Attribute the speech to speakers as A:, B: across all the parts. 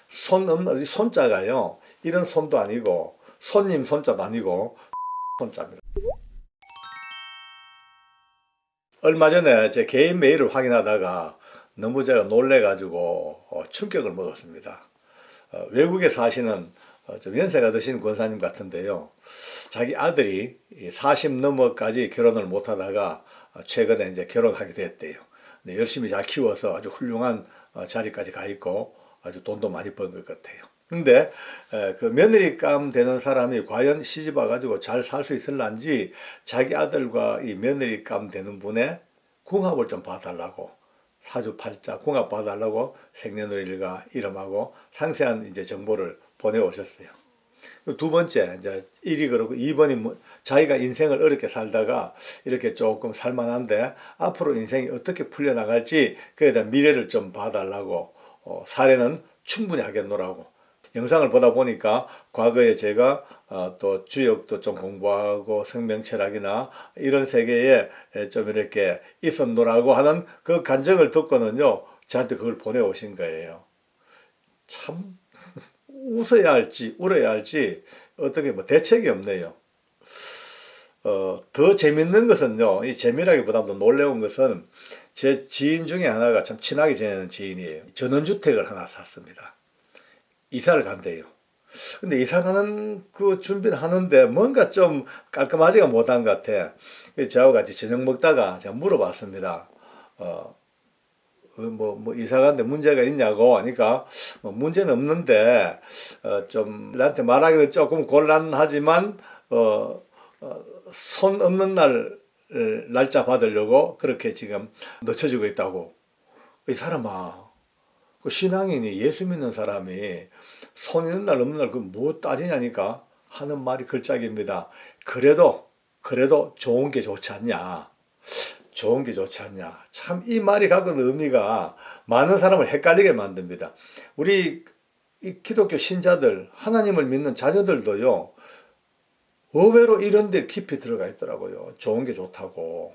A: 손자가요. 이런 손도 아니고 손님 손자도 아니고 손자입니다. 얼마 전에 제 개인 메일을 확인하다가 너무 제가 놀래가지고 충격을 먹었습니다. 외국에 사시는 좀 연세가 드신 권사님 같은데요. 자기 아들이 40 넘어까지 결혼을 못하다가 최근에 이제 결혼하게 됐대요. 열심히 잘 키워서 아주 훌륭한 자리까지 가 있고 아주 돈도 많이 번 것 같아요. 근데 그 며느리감 되는 사람이 과연 시집 와가지고 잘 살 수 있을런지 자기 아들과 이 며느리감 되는 분의 궁합을 좀 봐달라고, 사주팔자 궁합 봐달라고 생년월일과 이름하고 상세한 이제 정보를 보내오셨어요. 두 번째, 이제 1위 그러고 2번이 자기가 인생을 어렵게 살다가 이렇게 조금 살만한데 앞으로 인생이 어떻게 풀려나갈지 그에 대한 미래를 좀 봐달라고, 사례는 충분히 하겠노라고. 영상을 보다 보니까 과거에 제가 또 주역도 좀 공부하고 생명철학이나 이런 세계에 좀 이렇게 있었노라고 하는 그 간증을 듣고는요, 저한테 그걸 보내오신 거예요. 참 웃어야 할지 울어야 할지 어떻게 뭐 대책이 없네요. 더 재밌는 것은요, 이 재미라기보다도 놀라운 것은 제 지인 중에 하나가 참 친하게 지내는 지인이에요. 전원주택을 하나 샀습니다. 이사를 간대요. 근데 이사 가는 그 준비를 하는데 뭔가 좀 깔끔하지가 못한 것 같아. 저하고 같이 저녁 먹다가 제가 물어봤습니다. 이사 가는데 문제가 있냐고 하니까, 문제는 없는데, 좀, 나한테 말하기는 조금 곤란하지만, 손 없는 날짜 받으려고 그렇게 지금 늦춰지고 있다고. 이 사람아, 그 신앙인이 예수 믿는 사람이 손 있는 날 없는 날 그 뭐 따지냐니까 하는 말이 걸작입니다. 그래도 좋은 게 좋지 않냐. 좋은 게 좋지 않냐. 참 이 말이 갖고 있는 의미가 많은 사람을 헷갈리게 만듭니다. 우리 이 기독교 신자들, 하나님을 믿는 자녀들도요, 의외로 이런 데 깊이 들어가 있더라고요. 좋은 게 좋다고.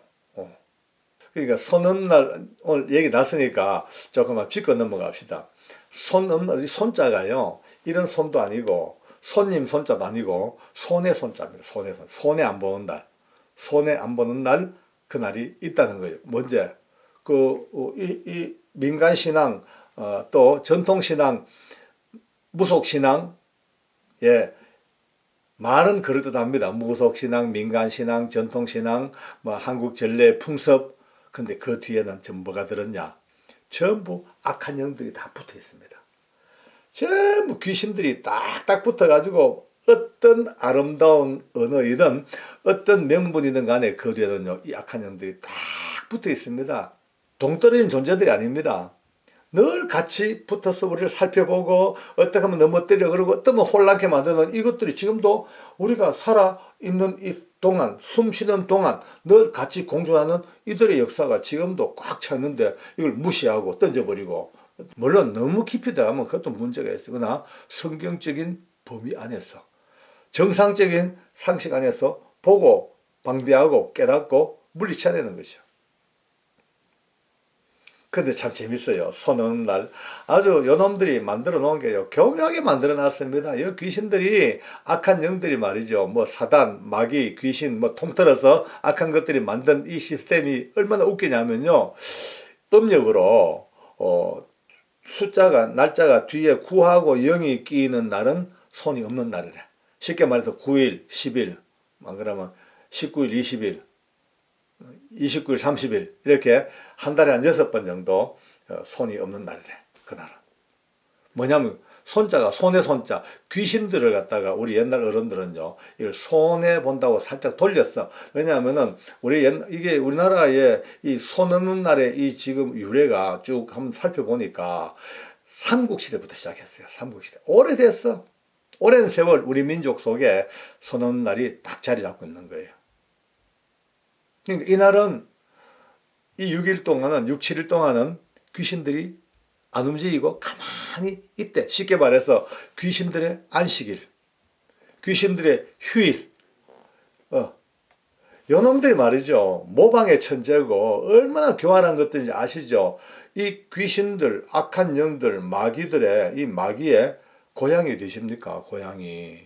A: 그러니까 손 없는 날, 오늘 얘기 났으니까 조금만 짚고 넘어갑시다. 손자가요, 이런 손도 아니고 손님 손자도 아니고 손의 손자입니다. 손의 손. 손에 안 보는 날. 손에 안 보는 날, 그날이 있다는 거예요. 먼저 이 민간신앙, 또 전통신앙, 무속신앙, 예, 말은 그럴듯합니다. 무속신앙, 민간신앙, 전통신앙, 한국 전래 풍습. 근데 그 뒤에는 전부 뭐가 들었냐? 전부 악한 영들이 다 붙어 있습니다. 전부 귀신들이 딱딱 붙어가지고 어떤 아름다운 언어이든 어떤 명분이든 간에 그 뒤에는요, 이 악한 영들이 딱 붙어 있습니다. 동떨어진 존재들이 아닙니다. 늘 같이 붙어서 우리를 살펴보고 어떻게 하면 넘어뜨려 그러고 어떠면 혼란케 만드는 이것들이 지금도 우리가 살아있는 이 동안, 숨 쉬는 동안 늘 같이 공존하는 이들의 역사가 지금도 꽉 차 있는데 이걸 무시하고 던져버리고, 물론 너무 깊이 들어가면 그것도 문제가 있어요. 그러나 성경적인 범위 안에서, 정상적인 상식 안에서 보고 방비하고 깨닫고 물리쳐야 되는 것이죠. 근데 참 재밌어요. 손 없는 날. 아주 요놈들이 만들어 놓은 게요, 교묘하게 만들어 놨습니다. 이 귀신들이, 악한 영들이 말이죠. 뭐 사단, 마귀, 귀신, 통틀어서 악한 것들이 만든 이 시스템이 얼마나 웃기냐면요, 음력으로, 날짜가 뒤에 9하고 0이 끼이는 날은 손이 없는 날이래. 쉽게 말해서 9일, 10일, 그러면 19일, 20일, 29일, 30일 이렇게 한 달에 한 6번 정도 손이 없는 날이래. 그날은 뭐냐면 손자가, 손에 손자, 귀신들을 갖다가 우리 옛날 어른들은요, 이걸 손에 본다고 살짝 돌렸어. 왜냐하면은 이게 우리나라의 이 손 없는 날의 이 지금 유래가 쭉 한번 살펴보니까 삼국시대부터 시작했어요. 삼국시대 오래됐어. 오랜 세월 우리 민족 속에 손 없는 날이 딱 자리 잡고 있는 거예요. 그러니까 이날은 이 6일 동안은, 6, 7일 동안은 귀신들이 안 움직이고 가만히 있대. 쉽게 말해서 귀신들의 안식일, 귀신들의 휴일. 요놈들이 말이죠, 모방의 천재고 얼마나 교활한 것들인지 아시죠? 이 귀신들, 악한 영들, 마귀들의 이 마귀의 고향이 되십니까? 고향이.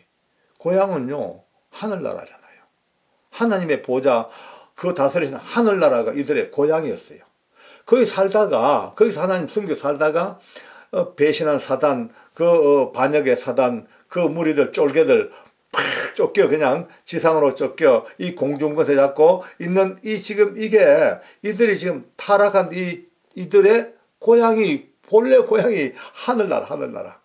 A: 고향은요, 하늘나라잖아요. 하나님의 보좌, 그 다스리는 하늘나라가 이들의 고향이었어요. 거기 살다가, 거기서 하나님 섬겨 살다가, 배신한 사단, 반역의 사단, 그 무리들, 쫄개들, 팍 쫓겨, 그냥 지상으로 쫓겨, 이 공중권세 잡고 있는 지금 이들이 지금 타락한 이들의 고향이, 본래 고향이 하늘나라, 하늘나라.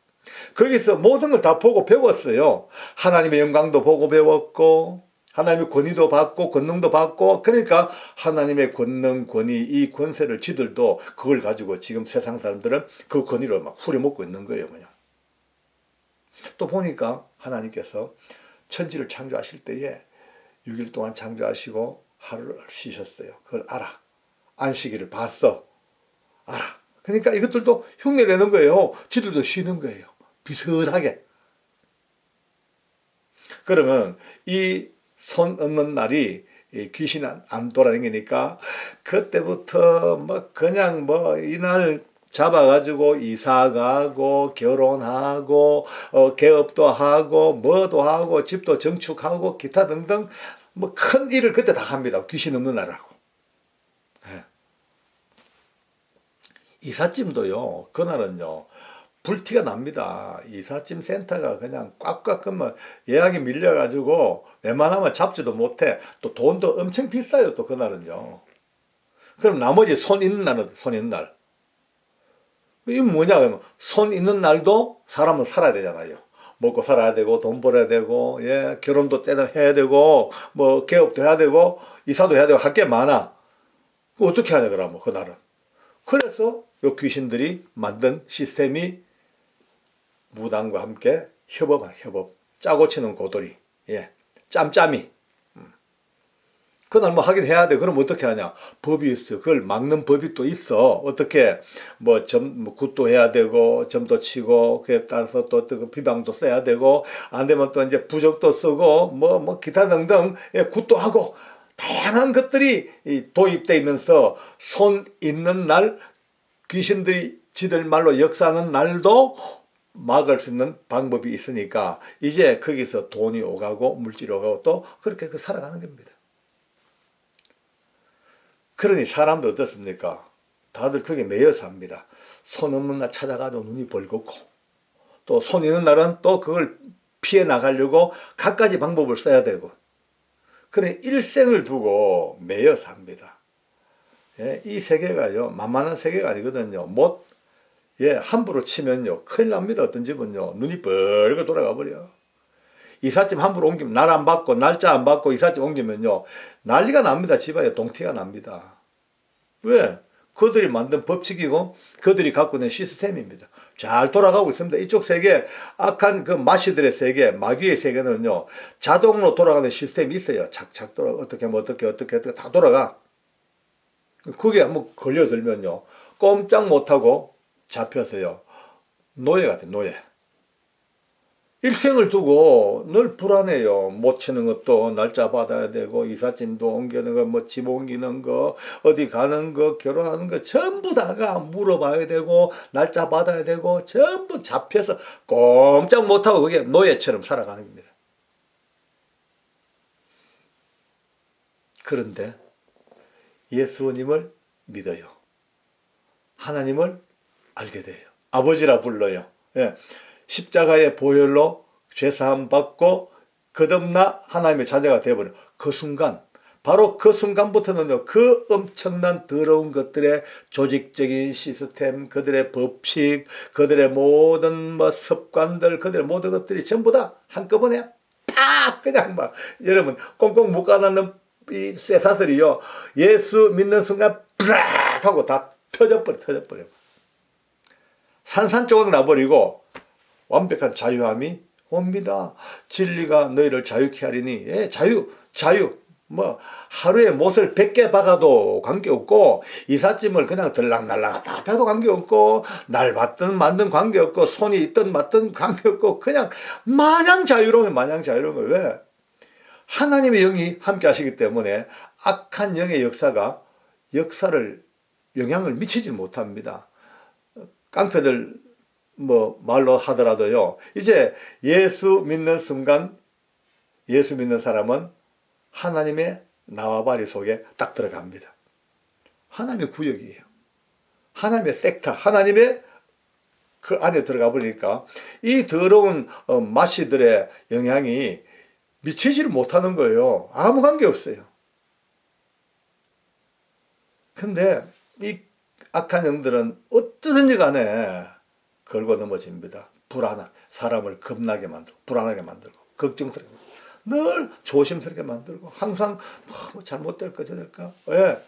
A: 거기서 모든 걸 다 보고 배웠어요. 하나님의 영광도 보고 배웠고, 하나님의 권위도 받고, 권능도 받고, 그러니까 하나님의 권능, 권위, 이 권세를 지들도 그걸 가지고 지금 세상 사람들은 그 권위로 막 후려먹고 있는 거예요, 그냥. 또 보니까 하나님께서 천지를 창조하실 때에 6일 동안 창조하시고 하루를 쉬셨어요. 그걸 알아. 안식일을 봤어. 알아. 그러니까 이것들도 흉내내는 거예요. 지들도 쉬는 거예요. 비슷하게. 그러면 이 손 없는 날이 귀신 안 돌아다니니까 그때부터 뭐 그냥 뭐 이날 잡아가지고 이사 가고 결혼하고 개업도 하고 뭐도 하고 집도 증축하고 기타 등등 뭐 큰 일을 그때 다 합니다. 귀신 없는 날하고. 네. 이삿짐도요. 그날은요. 불티가 납니다. 이삿짐 센터가 그냥 꽉꽉 끄면 예약이 밀려가지고 웬만하면 잡지도 못해. 또 돈도 엄청 비싸요. 또 그날은요. 그럼 나머지 손 있는 날은 손 있는 날. 이게 뭐냐 그러면 손 있는 날도 사람은 살아야 되잖아요. 먹고 살아야 되고 돈 벌어야 되고 예 결혼도 때려 해야 되고 뭐 개업도 해야 되고 이사도 해야 되고 할 게 많아. 어떻게 하냐 그러면 그날은. 그래서 요 귀신들이 만든 시스템이 무당과 함께 협업, 짜고 치는 고돌이, 예, 짬짬이. 그날 뭐 하긴 해야 돼. 그럼 어떻게 하냐? 법이 있어요. 그걸 막는 법이 또 있어. 어떻게, 뭐 굿도 해야 되고, 점도 치고, 그에 따라서 또 비방도 써야 되고, 안 되면 또 이제 부적도 쓰고, 기타 등등, 예, 굿도 하고, 다양한 것들이 도입되면서 손 있는 날, 귀신들이 지들 말로 역사하는 날도 막을 수 있는 방법이 있으니까 이제 거기서 돈이 오가고 물질이 오가고 또 그렇게 살아가는 겁니다. 그러니 사람들 어떻습니까? 다들 거기에 매여 삽니다. 손 없는 날 찾아가도 눈이 벌겋고 또 손 있는 날은 또 그걸 피해 나가려고 갖가지 방법을 써야 되고 그러니 일생을 두고 매여 삽니다. 예, 이 세계가요 만만한 세계가 아니거든요. 예, 함부로 치면요 큰일 납니다. 어떤 집은요 눈이 벌겋게 돌아가 버려. 이삿짐 함부로 옮기면 날 안 받고 날짜 안 받고 이삿짐 옮기면요 난리가 납니다. 집안에 동티가 납니다. 왜? 그들이 만든 법칙이고 그들이 갖고 있는 시스템입니다. 잘 돌아가고 있습니다. 이쪽 세계 악한 그 마시들의 세계 마귀의 세계는요 자동으로 돌아가는 시스템이 있어요. 착착 돌아가 어떻게 다 돌아가. 그게 한번 걸려들면요 꼼짝 못하고 잡혀서요 노예가 돼. 노예. 일생을 두고 늘 불안해요. 못 치는 것도 날짜 받아야 되고 이삿짐도 옮기는 거 뭐 집 옮기는 거 어디 가는 거 결혼하는 거 전부 다가 물어봐야 되고 날짜 받아야 되고 전부 잡혀서 꼼짝 못하고 그게 노예처럼 살아가는 겁니다. 그런데 예수님을 믿어요. 하나님을 알게 돼요. 아버지라 불러요. 예. 십자가의 보혈로 죄사함 받고 거듭나 하나님의 자녀가 되어버려. 그 순간 바로 그 순간부터는요 그 엄청난 더러운 것들의 조직적인 시스템 그들의 법칙 그들의 모든 습관들 그들의 모든 것들이 전부 다 한꺼번에 팍 그냥 막 여러분 꽁꽁 묶어놨는 이 쇠사슬이요 예수 믿는 순간 브락 하고 다 터져버려. 산산조각 나버리고 완벽한 자유함이 옵니다. 진리가 너희를 자유케 하리니. 예, 자유. 하루에 못을 100개 박아도 관계없고 이삿짐을 그냥 들락날락 다 해도 관계없고 날 받든 만든 관계없고 손이 있든 맞든 관계없고 그냥 마냥 자유로운 거예요. 왜? 하나님의 영이 함께 하시기 때문에 악한 영의 역사를 영향을 미치지 못합니다. 깡패들 뭐 말로 하더라도요. 이제 예수 믿는 순간 예수 믿는 사람은 하나님의 나와바리 속에 딱 들어갑니다. 하나님의 구역이에요. 하나님의 섹터, 하나님의 그 안에 들어가 버리니까 이 더러운 마씨들의 영향이 미치지를 못하는 거예요. 아무 관계 없어요. 근데 이 악한 영들은 어떠든지 간에 걸고 넘어집니다. 사람을 겁나게 만들고 불안하게 만들고 걱정스럽게 만들고, 늘 조심스럽게 만들고 항상 뭐 잘못될까 저될까. 왜?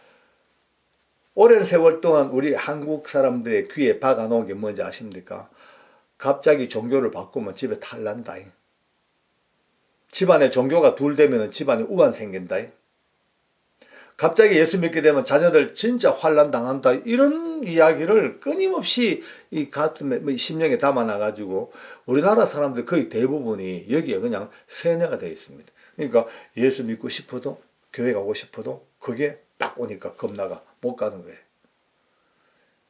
A: 오랜 세월 동안 우리 한국 사람들의 귀에 박아놓은 게 뭔지 아십니까? 갑자기 종교를 바꾸면 집에 탈난다. 집안에 종교가 둘 되면 집안에 우환 생긴다. 갑자기 예수 믿게 되면 자녀들 진짜 환난 당한다. 이런 이야기를 끊임없이 이 가슴에 심령에 담아놔가지고 우리나라 사람들 거의 대부분이 여기에 그냥 세뇌가 되어 있습니다. 그러니까 예수 믿고 싶어도 교회 가고 싶어도 그게 딱 오니까 겁나가 못 가는 거예요.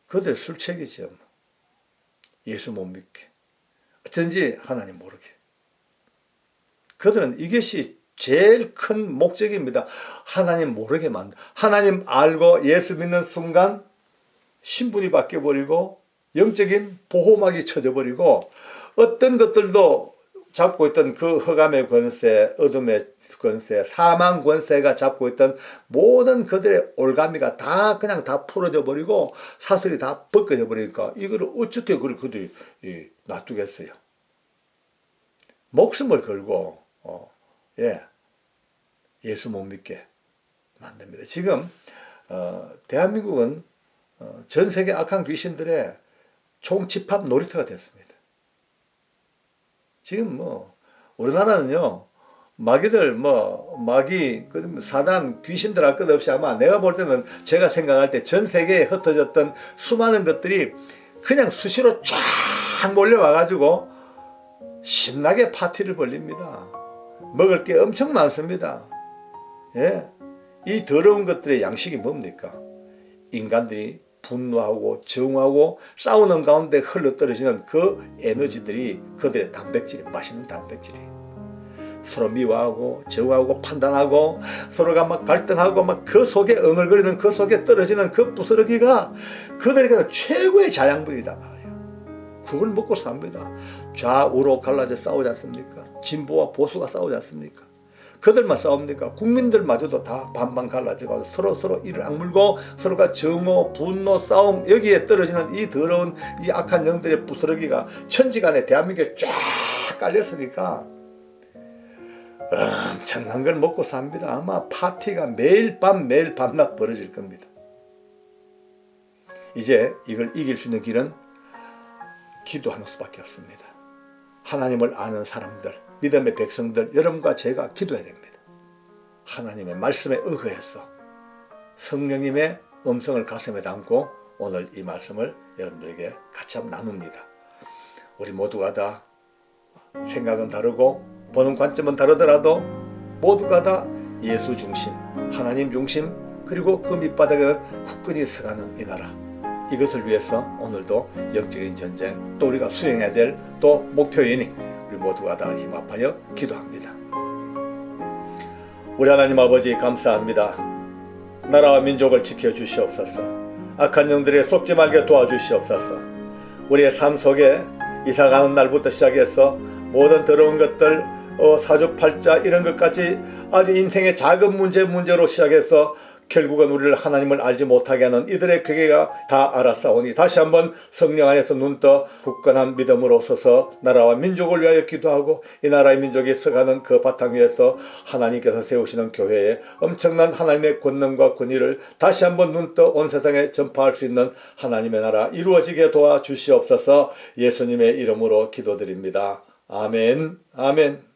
A: 그들의 술책이죠. 예수 못 믿게. 어쩐지 하나님 모르게. 그들은 이것이 제일 큰 목적입니다. 하나님 모르게 만들. 하나님 알고 예수 믿는 순간 신분이 바뀌어버리고 영적인 보호막이 쳐져버리고 어떤 것들도 잡고 있던 그 흑암의 권세, 어둠의 권세, 사망 권세가 잡고 있던 모든 그들의 올가미가 다 그냥 다 풀어져 버리고 사슬이 다 벗겨져 버리니까 이거를 어떻게 그들이 놔두겠어요. 목숨을 걸고 예수 못 믿게 만듭니다. 지금 대한민국은 전 세계 악한 귀신들의 총집합 놀이터가 됐습니다. 지금 뭐 우리나라는요 마귀 사단 귀신들 할 것 없이 아마 내가 볼 때는 제가 생각할 때 전 세계에 흩어졌던 수많은 것들이 그냥 수시로 쫙 몰려와 가지고 신나게 파티를 벌립니다. 먹을 게 엄청 많습니다. 이 더러운 것들의 양식이 뭡니까? 인간들이 분노하고 정하고 싸우는 가운데 흘러떨어지는 그 에너지들이 그들의 단백질이 맛있는 단백질이 서로 미워하고 정하고 판단하고 서로가 막 갈등하고 막 그 속에 응얼거리는 그 속에 떨어지는 그 부스러기가 그들에게는 최고의 자양분이다 말이에요. 그걸 먹고 삽니다. 좌우로 갈라져 싸우지 않습니까? 진보와 보수가 싸우지 않습니까? 그들만 싸웁니까? 국민들마저도 다 반반 갈라져가지고 서로 이를 악물고 서로가 정오, 분노, 싸움 여기에 떨어지는 이 더러운 이 악한 영들의 부스러기가 천지간에 대한민국에 쫙 깔렸으니까 엄청난 걸 먹고 삽니다. 아마 파티가 매일 밤낮 벌어질 겁니다. 이제 이걸 이길 수 있는 길은 기도하는 수밖에 없습니다. 하나님을 아는 사람들, 믿음의 백성들, 여러분과 제가 기도해야 됩니다. 하나님의 말씀에 의거해서 성령님의 음성을 가슴에 담고 오늘 이 말씀을 여러분들에게 같이 한번 나눕니다. 우리 모두가 다 생각은 다르고 보는 관점은 다르더라도 모두가 다 예수 중심, 하나님 중심, 그리고 그 밑바닥에는 굳건히 서가는 이 나라, 이것을 위해서 오늘도 영적인 전쟁, 또 우리가 수행해야 될 또 목표이니 우리 모두가 다 힘합하여 기도합니다. 우리 하나님 아버지 감사합니다. 나라와 민족을 지켜주시옵소서. 악한 영들에 속지 말게 도와주시옵소서. 우리의 삶 속에 이사가는 날부터 시작해서 모든 더러운 것들, 사주팔자 이런 것까지 아주 인생의 작은 문제로 시작해서 결국은 우리를 하나님을 알지 못하게 하는 이들의 괴계가 다 알았사오니 다시 한번 성령 안에서 눈떠 굳건한 믿음으로 서서 나라와 민족을 위하여 기도하고 이 나라의 민족이 서가는 그 바탕 위에서 하나님께서 세우시는 교회에 엄청난 하나님의 권능과 권위를 다시 한번 눈떠 온 세상에 전파할 수 있는 하나님의 나라 이루어지게 도와주시옵소서. 예수님의 이름으로 기도드립니다. 아멘. 아멘.